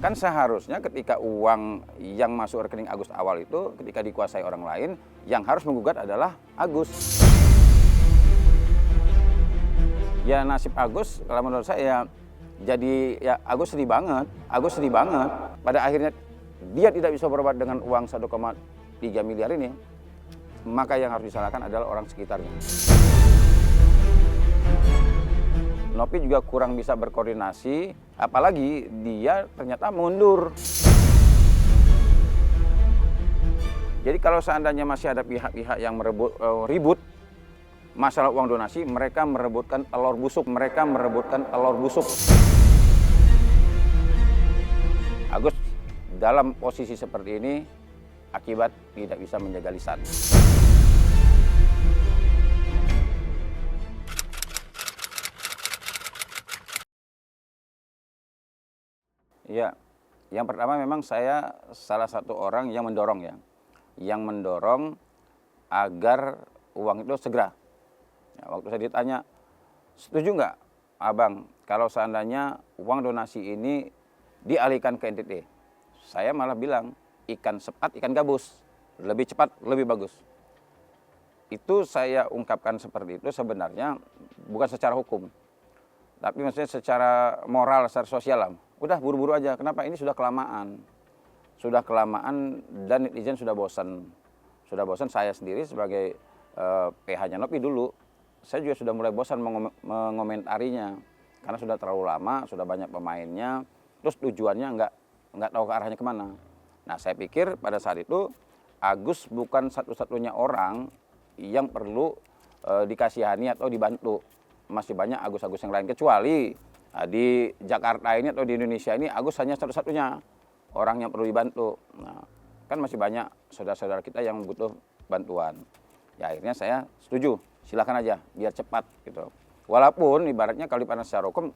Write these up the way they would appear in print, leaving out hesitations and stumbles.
Kan seharusnya ketika uang yang masuk rekening Agus awal itu ketika dikuasai orang lain, yang harus menggugat adalah Agus. Ya nasib Agus kalau menurut saya jadi ya Agus sedih banget. Agus sedih banget. Pada akhirnya dia tidak bisa berobat dengan uang 1,3 miliar ini. Maka yang harus disalahkan adalah orang sekitarnya. Nopi juga kurang bisa berkoordinasi, apalagi dia ternyata mundur. Jadi kalau seandainya masih ada pihak-pihak yang ribut masalah uang donasi, mereka merebutkan telur busuk. Agus dalam posisi seperti ini akibat tidak bisa menjaga lisan. Ya, yang pertama memang saya salah satu orang yang mendorong agar uang itu segera. Ya, waktu saya ditanya, setuju nggak abang kalau seandainya uang donasi ini dialihkan ke NTT? Saya malah bilang, ikan sepat, ikan gabus. Lebih cepat, lebih bagus. Itu saya ungkapkan seperti itu sebenarnya bukan secara hukum. Tapi maksudnya secara moral, secara sosial lah. Udah buru-buru aja, kenapa? Ini sudah kelamaan. Sudah kelamaan dan netizen sudah bosan. Sudah bosan, saya sendiri sebagai PH-nya Nopi dulu, saya juga sudah mulai bosan mengomentarinya. Karena sudah terlalu lama, sudah banyak pemainnya, terus tujuannya nggak tahu ke arahnya kemana. Nah saya pikir pada saat itu, Agus bukan satu-satunya orang yang perlu dikasihani atau dibantu. Masih banyak Agus-Agus yang lain, kecuali di Jakarta ini atau di Indonesia ini Agus hanya satu-satunya orang yang perlu dibantu. Nah, kan masih banyak saudara-saudara kita yang butuh bantuan. Ya akhirnya saya setuju, silakan aja biar cepat gitu. Walaupun ibaratnya kalau dipandang secara hukum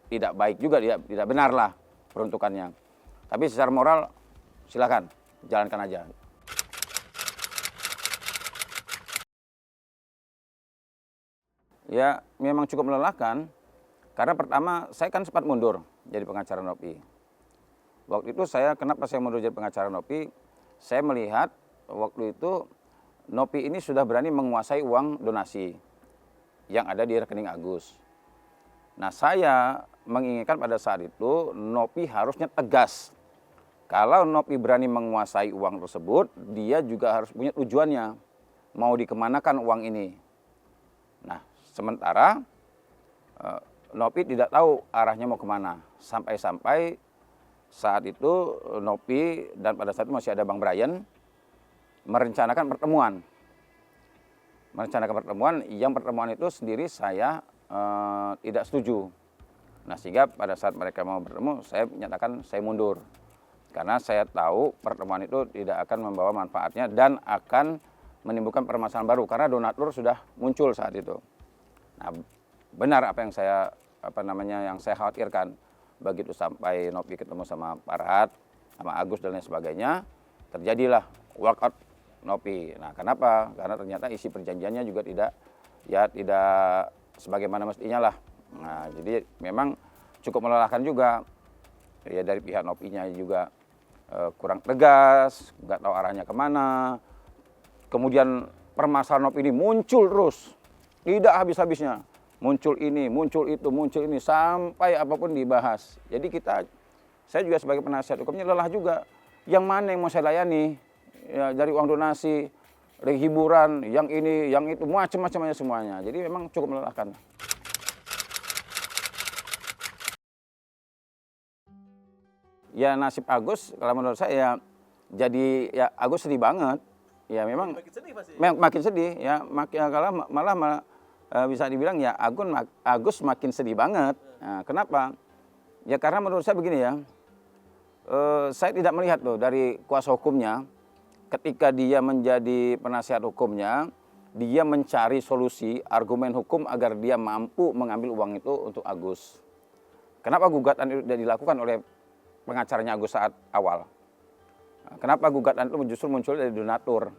tidak baik juga, tidak benar lah peruntukannya. Tapi secara moral silakan jalankan aja. Ya memang cukup melelahkan. Karena pertama, saya kan sempat mundur jadi pengacara Nopi. Waktu itu kenapa saya mundur jadi pengacara Nopi? Saya melihat waktu itu Nopi ini sudah berani menguasai uang donasi yang ada di rekening Agus. Nah saya menginginkan pada saat itu Nopi harusnya tegas. Kalau Nopi berani menguasai uang tersebut, dia juga harus punya tujuannya. Mau dikemanakan uang ini. Nah sementara Nopi tidak tahu arahnya mau kemana. Sampai-sampai saat itu Nopi dan pada saat itu masih ada Bang Brian merencanakan pertemuan. Yang pertemuan itu sendiri saya tidak setuju. Nah sehingga pada saat mereka mau bertemu, saya menyatakan saya mundur. Karena saya tahu pertemuan itu tidak akan membawa manfaatnya dan akan menimbulkan permasalahan baru. Karena donatur sudah muncul saat itu. Nah, benar apa yang saya khawatirkan. Begitu sampai Nopi ketemu sama Farhat, sama Agus dan lain sebagainya, terjadilah walkout Nopi. Nah kenapa? Karena ternyata isi perjanjiannya juga tidak sebagaimana mestinya lah. Nah jadi memang cukup melelahkan juga. Ya dari pihak Nopinya juga kurang tegas, nggak tahu arahnya kemana. Kemudian permasalahan Nopi ini muncul terus, tidak habis-habisnya. Muncul ini, muncul itu, muncul ini, sampai apapun dibahas. Jadi saya juga sebagai penasihat hukumnya lelah juga. Yang mana yang mau saya layani? Ya, dari uang donasi, dari hiburan, yang ini, yang itu, macam-macamnya semuanya. Jadi memang cukup melelahkan. Ya nasib Agus, kalau menurut saya, jadi ya Agus sedih banget. Ya memang makin sedih pasti. Makin sedih, ya malah bisa dibilang ya Agus makin sedih banget. Nah, kenapa? Ya karena menurut saya begini ya, saya tidak melihat loh dari kuasa hukumnya, ketika dia menjadi penasihat hukumnya, dia mencari solusi, argumen hukum agar dia mampu mengambil uang itu untuk Agus. Kenapa gugatan itu tidak dilakukan oleh pengacaranya Agus saat awal? Kenapa gugatan itu justru muncul dari donatur?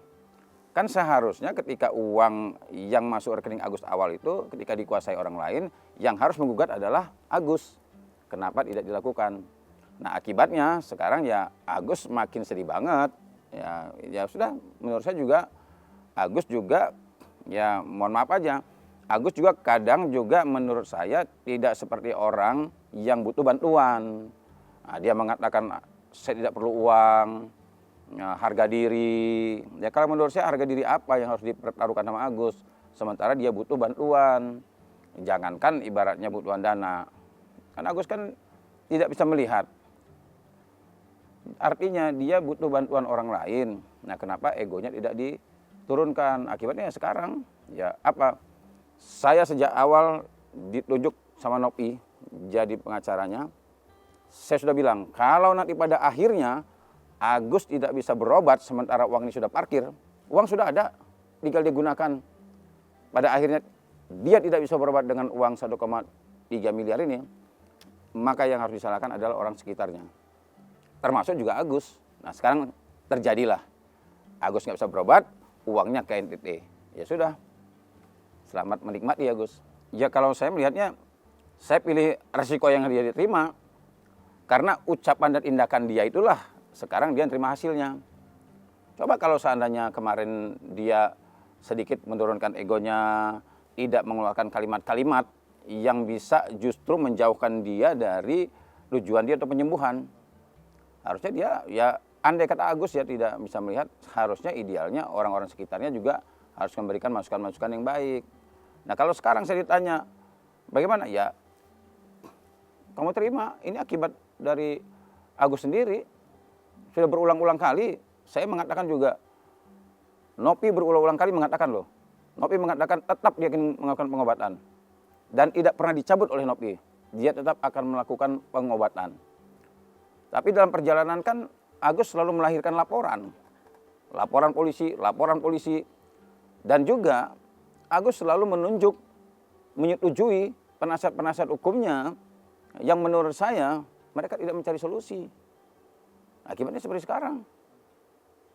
Kan seharusnya ketika uang yang masuk rekening Agus awal itu ketika dikuasai orang lain, yang harus menggugat adalah Agus. Kenapa tidak dilakukan? Nah akibatnya sekarang ya Agus makin sedih banget. Ya sudah, menurut saya juga Agus juga ya mohon maaf aja. Agus juga kadang juga menurut saya tidak seperti orang yang butuh bantuan. Nah, dia mengatakan saya tidak perlu uang, ya, harga diri. Ya kalau menurut saya harga diri apa yang harus dipertaruhkan sama Agus? Sementara dia butuh bantuan. Jangankan ibaratnya butuhan dana. Kan Agus kan tidak bisa melihat. Artinya dia butuh bantuan orang lain. Nah kenapa egonya tidak diturunkan? Akibatnya sekarang ya apa? Saya sejak awal ditunjuk sama Nopi jadi pengacaranya. Saya sudah bilang kalau nanti pada akhirnya Agus tidak bisa berobat sementara uang ini sudah parkir, uang sudah ada, tinggal digunakan. Pada akhirnya dia tidak bisa berobat dengan uang 1,3 miliar ini, maka yang harus disalahkan adalah orang sekitarnya. Termasuk juga Agus. Nah sekarang terjadilah. Agus nggak bisa berobat, uangnya ke NTT. Ya sudah, selamat menikmati ya Gus. Ya kalau saya melihatnya, saya pilih resiko yang dia diterima. Karena ucapan dan tindakan dia itulah sekarang dia terima hasilnya. Coba kalau seandainya kemarin dia sedikit menurunkan egonya, tidak mengeluarkan kalimat-kalimat yang bisa justru menjauhkan dia dari tujuan dia untuk penyembuhan. Harusnya dia, ya andai kata Agus ya tidak bisa melihat, harusnya idealnya orang-orang sekitarnya juga harus memberikan masukan-masukan yang baik. Nah kalau sekarang saya ditanya, bagaimana? Ya kamu terima, ini akibat dari Agus sendiri. Sudah berulang-ulang kali, saya mengatakan juga, Nopi berulang-ulang kali mengatakan loh, Nopi mengatakan tetap dia akan melakukan pengobatan. Dan tidak pernah dicabut oleh Nopi, dia tetap akan melakukan pengobatan. Tapi dalam perjalanan kan Agus selalu melahirkan laporan. Laporan polisi. Dan juga Agus selalu menunjuk, menyetujui penasihat-penasihat hukumnya yang menurut saya mereka tidak mencari solusi. Akibatnya seperti sekarang.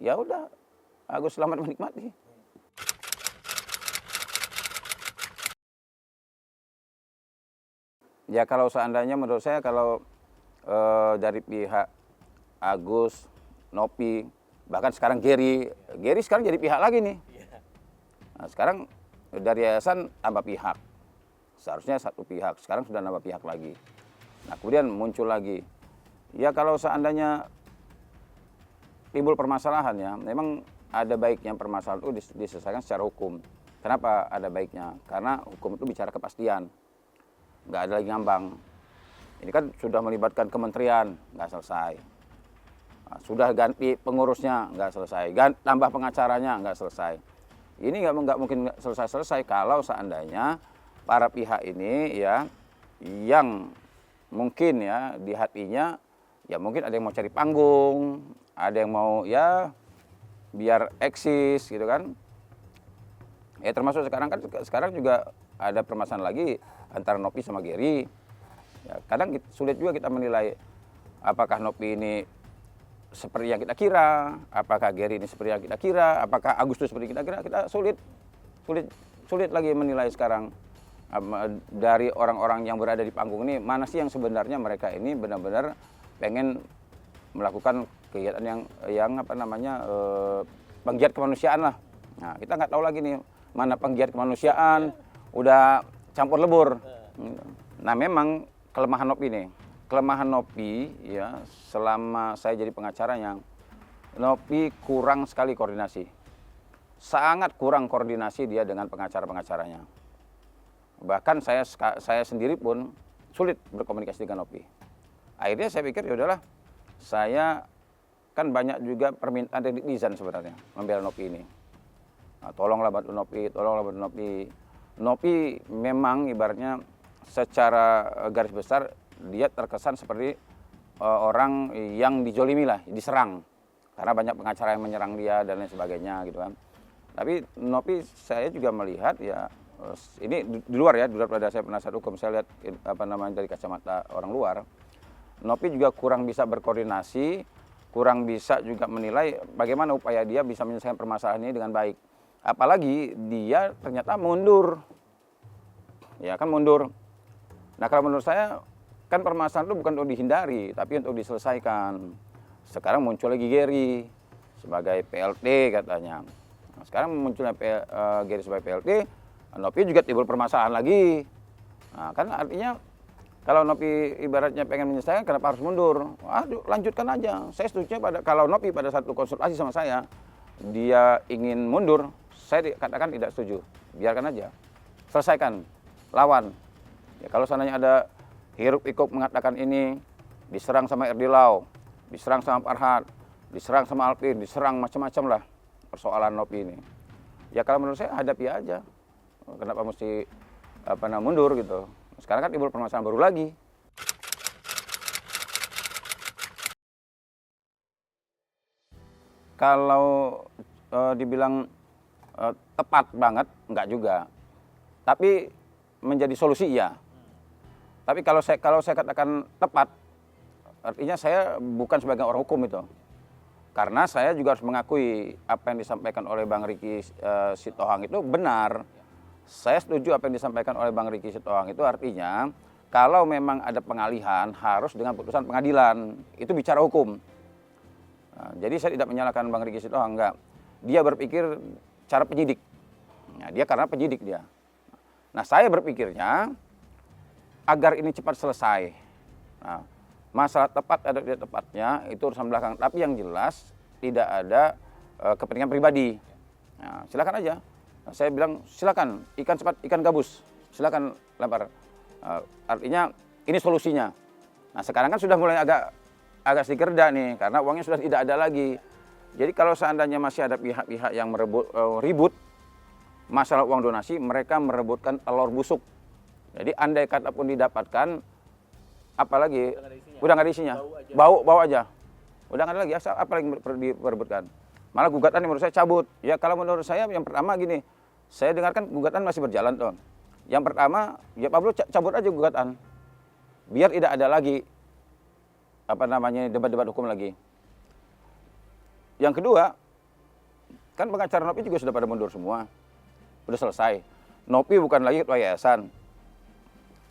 Ya udah, Agus selamat menikmati. Ya kalau seandainya menurut saya kalau dari pihak Agus, Nopi, bahkan sekarang Gary sekarang jadi pihak lagi nih. Nah, sekarang dari yayasan tambah pihak. Seharusnya satu pihak, sekarang sudah nambah pihak lagi. Nah kemudian muncul lagi. Ya kalau seandainya timbul permasalahan ya, memang ada baiknya permasalahan itu diselesaikan secara hukum. Kenapa ada baiknya? Karena hukum itu bicara kepastian. Nggak ada lagi ngambang. Ini kan sudah melibatkan kementerian, nggak selesai. Nah, sudah ganti pengurusnya, nggak selesai. Tambah pengacaranya, nggak selesai. Ini nggak mungkin selesai kalau seandainya para pihak ini ya yang mungkin ya di hatinya ya mungkin ada yang mau cari panggung, ada yang mau ya biar eksis gitu kan. Ya termasuk sekarang juga ada permasalahan lagi antara Nopi sama Gary. Ya, kadang sulit juga kita menilai apakah Nopi ini seperti yang kita kira, apakah Gary ini seperti yang kita kira, apakah Agustus seperti kita kira, kita sulit lagi menilai sekarang. Dari orang-orang yang berada di panggung ini, mana sih yang sebenarnya mereka ini benar-benar pengen melakukan kegiatan yang penggiat kemanusiaan lah. Nah kita nggak tahu lagi nih mana penggiat kemanusiaan, udah campur lebur. Nah memang kelemahan Nopi ya selama saya jadi pengacaranya, Nopi kurang sekali koordinasi, sangat kurang koordinasi dia dengan pengacara-pengacaranya. Bahkan saya sendiri pun sulit berkomunikasi dengan Nopi. Akhirnya saya pikir ya udahlah, saya kan banyak juga permintaan dari netizen sebenarnya membela Nopi ini. Nah, tolonglah bantu Nopi. Nopi memang ibaratnya secara garis besar dia terkesan seperti orang yang dijolimi lah, diserang. Karena banyak pengacara yang menyerang dia dan lain sebagainya gitu kan. Tapi Nopi saya juga melihat ya ini di luar pada saya penasihat hukum, saya lihat dari kacamata orang luar. Nopi juga kurang bisa berkoordinasi, kurang bisa juga menilai bagaimana upaya dia bisa menyelesaikan permasalahan ini dengan baik. Apalagi dia ternyata mundur. Ya kan mundur. Nah kalau menurut saya kan permasalahan itu bukan untuk dihindari, tapi untuk diselesaikan. Sekarang muncul lagi Gary sebagai PLT katanya. Nah, sekarang munculnya Gary sebagai PLT, Nopi juga timbul permasalahan lagi. Nah, kan artinya kalau Nopi ibaratnya pengen menyelesaikan, kenapa harus mundur? Aduh, lanjutkan aja. Saya setuju kalau Nopi pada satu konsultasi sama saya, dia ingin mundur, saya katakan tidak setuju. Biarkan aja, selesaikan, lawan. Ya, kalau seandainya ada hiruk pikuk mengatakan ini, diserang sama RD Lau, diserang sama Farhad, diserang sama Alvin, diserang macam-macam lah persoalan Nopi ini. Ya kalau menurut saya hadapi aja. Kenapa mesti mundur gitu? Sekarang kan timbul permasalahan baru lagi. Kalau dibilang tepat banget, enggak juga. Tapi menjadi solusi iya. Tapi kalau saya katakan tepat, artinya saya bukan sebagai orang hukum itu. Karena saya juga harus mengakui apa yang disampaikan oleh Bang Riki Sitohang itu benar. Saya setuju apa yang disampaikan oleh Bang Riki Sitohang itu artinya kalau memang ada pengalihan harus dengan putusan pengadilan. Itu bicara hukum. Nah, jadi saya tidak menyalahkan Bang Riki Sitohang, enggak. Dia berpikir cara penyidik. Nah, dia karena penyidik dia. Nah, saya berpikirnya agar ini cepat selesai. Nah, masalah tepat ada tidak tepatnya itu urusan belakang. Tapi yang jelas tidak ada kepentingan pribadi. Nah, silakan aja. Nah, saya bilang silakan ikan cepat ikan gabus, silakan lempar. Artinya ini solusinya. Nah sekarang kan sudah mulai agak sedikit reda nih karena uangnya sudah tidak ada lagi. Jadi kalau seandainya masih ada pihak-pihak yang ribut masalah uang donasi, mereka merebutkan telur busuk. Jadi andai kata pun didapatkan, apalagi udah nggak ada isinya, bau aja, udah nggak ada lagi. Apa lagi diperebutkan? Malah gugatan yang menurut saya cabut. Ya kalau menurut saya yang pertama gini, saya dengarkan gugatan masih berjalan tuh. Yang pertama, ya Pablo cabut aja gugatan. Biar tidak ada lagi debat-debat hukum lagi. Yang kedua, kan pengacara Nopi juga sudah pada mundur semua. Udah selesai. Nopi bukan lagi ketua yayasan.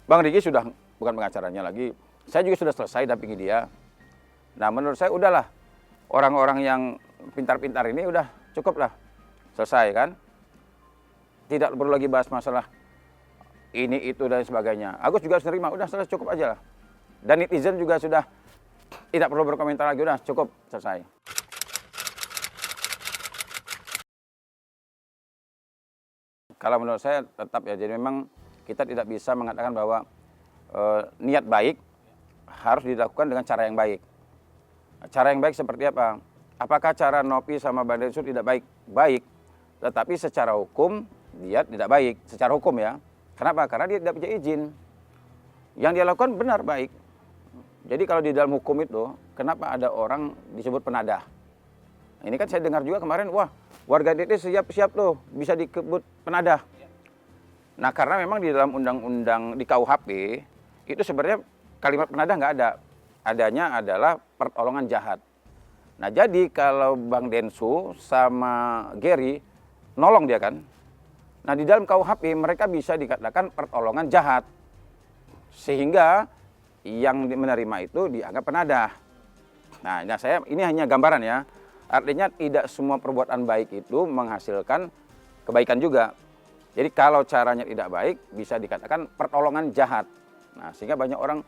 Bang Riki sudah bukan pengacaranya lagi. Saya juga sudah selesai dampingi dia. Nah, menurut saya udahlah. Orang-orang yang pintar-pintar ini udah cukup lah. Selesai kan? Tidak perlu lagi bahas masalah ini, itu, dan sebagainya. Agus juga harus nerima, udah selesai, cukup aja lah. Dan netizen juga sudah tidak perlu berkomentar lagi, udah cukup, selesai. Kalau menurut saya tetap ya, jadi memang kita tidak bisa mengatakan bahwa niat baik harus dilakukan dengan cara yang baik. Cara yang baik seperti apa? Apakah cara Nopi sama Bang Densu tidak baik? Baik, tetapi secara hukum dia tidak baik. Secara hukum ya. Kenapa? Karena dia tidak punya izin. Yang dia lakukan benar baik. Jadi kalau di dalam hukum itu, kenapa ada orang disebut penadah? Nah, ini kan saya dengar juga kemarin, wah warga DT siap-siap tuh bisa disebut penadah. Nah karena memang di dalam undang-undang di KUHP, itu sebenarnya kalimat penadah nggak ada. Adanya adalah pertolongan jahat. Nah jadi kalau Bang Densu sama Gary nolong dia kan. Nah di dalam KUHP mereka bisa dikatakan pertolongan jahat. Sehingga yang menerima itu dianggap penadah. Nah saya ini hanya gambaran ya. Artinya tidak semua perbuatan baik itu menghasilkan kebaikan juga. Jadi kalau caranya tidak baik bisa dikatakan pertolongan jahat. Nah sehingga banyak orang,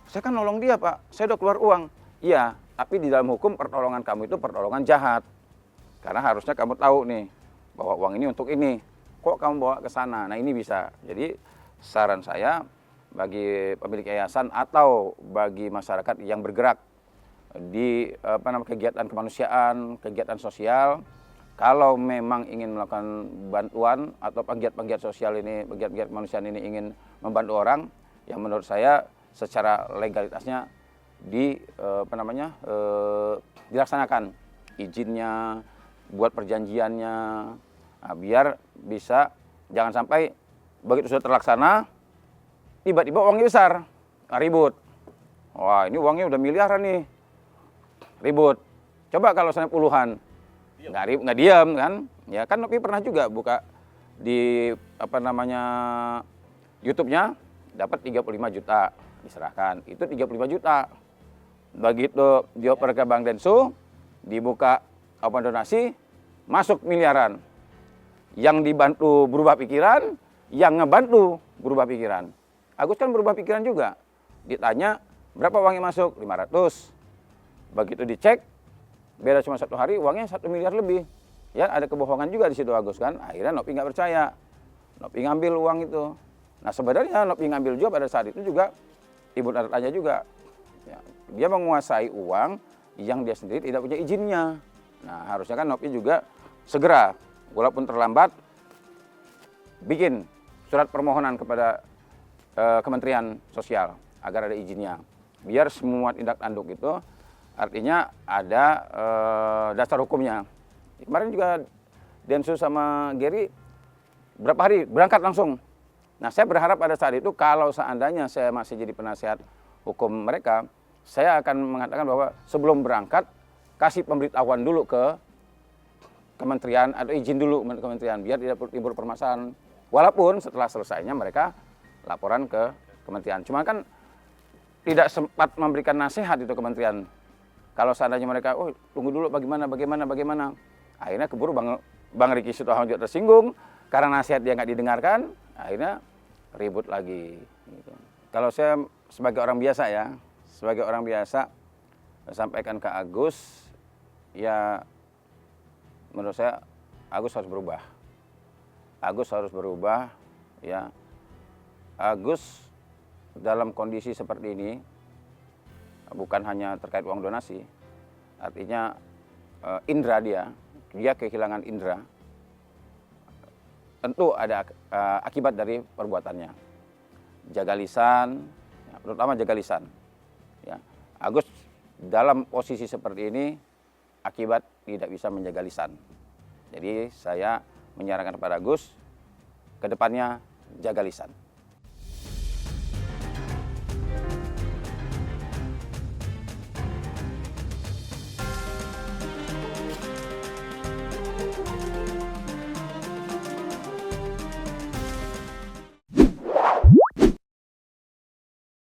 saya kan nolong dia Pak, saya udah keluar uang. Iya, tapi di dalam hukum pertolongan kamu itu pertolongan jahat. Karena harusnya kamu tahu nih, bahwa uang ini untuk ini. Kok kamu bawa ke sana? Nah ini bisa. Jadi saran saya bagi pemilik yayasan atau bagi masyarakat yang bergerak di kegiatan kemanusiaan, kegiatan sosial, kalau memang ingin melakukan bantuan atau penggiat-penggiat sosial ini, penggiat-penggiat kemanusiaan ini ingin membantu orang, yang menurut saya secara legalitasnya dilaksanakan izinnya, buat perjanjiannya, nah, biar bisa jangan sampai begitu sudah terlaksana tiba-tiba uangnya besar, nah, ribut. Wah ini uangnya udah miliaran nih, ribut. Coba kalau saya puluhan, nggak diam kan? Ya kan Nopi pernah juga buka di YouTube-nya dapat 35 juta. diserahkan. Itu 35 juta. Begitu dioper ke Bank Densu, dibuka open donasi, masuk miliaran. Yang dibantu berubah pikiran, yang ngebantu berubah pikiran. Agus kan berubah pikiran juga. Ditanya, berapa uangnya masuk? 500. Begitu dicek, beda cuma 1 hari, uangnya 1 miliar lebih. Ya, ada kebohongan juga di situ Agus kan. Akhirnya Nopi nggak percaya. Nopi ngambil uang itu. Nah sebenarnya Nopi ngambil juga pada saat itu juga ibu tanya juga. Ya, dia menguasai uang yang dia sendiri tidak punya izinnya. Nah harusnya kan Nopi juga segera, walaupun terlambat, bikin surat permohonan kepada Kementerian Sosial agar ada izinnya. Biar semua tindak tanduk itu artinya ada dasar hukumnya. Kemarin juga Densus sama Gary berapa hari berangkat langsung. Nah saya berharap pada saat itu kalau seandainya saya masih jadi penasihat hukum mereka, saya akan mengatakan bahwa sebelum berangkat kasih pemberitahuan dulu ke kementerian atau izin dulu ke kementerian biar tidak timbul permasalahan. Walaupun setelah selesainya mereka laporan ke kementerian. Cuma kan tidak sempat memberikan nasihat itu kementerian. Kalau seandainya mereka, oh tunggu dulu bagaimana. Akhirnya keburu Bang Riki Sitohang juga tersinggung karena nasihat dia nggak didengarkan. Akhirnya ribut lagi. Gitu. Kalau saya sebagai orang biasa ya, saya sampaikan ke Agus, ya menurut saya Agus harus berubah. Ya. Agus dalam kondisi seperti ini bukan hanya terkait uang donasi, artinya indera dia kehilangan indera, tentu ada akibat dari perbuatannya. Jaga lisan, ya, terutama jaga lisan. Ya. Agus dalam posisi seperti ini akibat tidak bisa menjaga lisan. Jadi saya menyarankan kepada Agus, ke depannya jaga lisan.